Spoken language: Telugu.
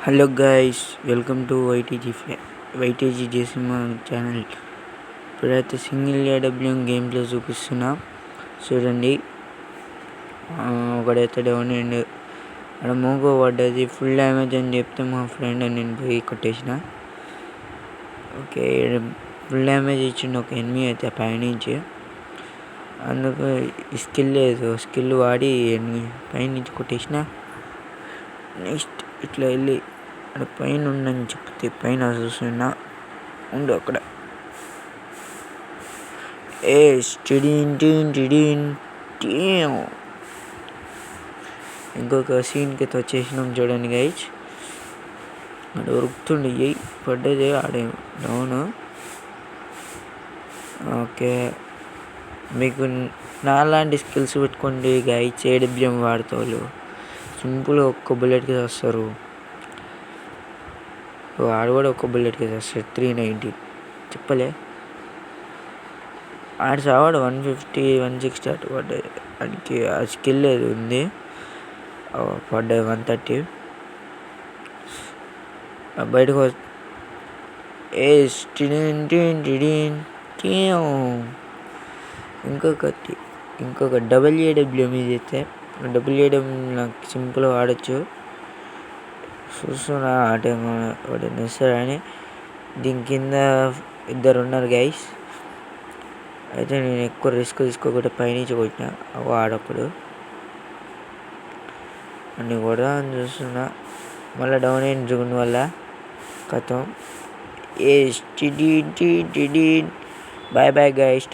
Hello guys, welcome to YTG జేసిమా ఛానల్. ఇప్పుడైతే సింగిల్ ఏడబ్ల్యూఎం గేమ్ ప్లే చూపిస్తున్నా, చూడండి. ఒకడైతే డౌన్ అయ్యిండు, అక్కడ మోగో పడ్డది. ఫుల్ డ్యామేజ్ అని చెప్తే మా ఫ్రెండ్ నేను పోయి కొట్టేసిన. ఓకే, ఫుల్ డ్యామేజ్ ఇచ్చిండు ఒక ఎనిమి అయితే పైనుంచి. అందుకు స్కిల్ లేదు, స్కిల్ వాడి పైనుంచి కొట్టేసిన. నెక్స్ట్ ఇట్లా వెళ్ళి అక్కడ పైన ఉండని చెప్తే పైన చూస్తున్నా ఉండు అక్కడ. ఇంకొక సీన్కి అయితే వచ్చేసినాం చూడండి గైస్. అక్కడ ఉరుకుతుండే పడ్డది ఆడే డౌన్. ఓకే, మీకు నాలాంటి స్కిల్స్ పెట్టుకోండి గైస్. ఏడబ్ల్యూఎం వాడతారు, సింపుల్గా ఒక్క బుల్లెట్కి వస్తారు. వాడు కూడా ఒక్క బుల్లెట్కి వస్తాడు. 390 చెప్పలే, ఆడు చావాడు. 150 160 అటు పడ్డది. వాడికి ఆ స్కిల్ ఏది ఉంది, పడ్డది 130. బయటకు ఇంకొక డబ్ల్యూఏడబ్ల్యూఎం ఇది అయితే. డబ్ల్యూఏడబ్ల్యూఎం నాకు సింపుల్గా వాడచ్చు. చూస్తున్నా అంటే వాడు నెస్తాడని. దీని కింద ఇద్దరు ఉన్నారు గైస్. అయితే నేను ఎక్కువ రిస్క్ తీసుకోకుండా పైనుంచి కొట్టిన. ఆడప్పుడు అన్ని కూడా చూస్తున్నా, మళ్ళీ డౌన్ అయిన జూన్ వల్ల కథం. Bye bye guys.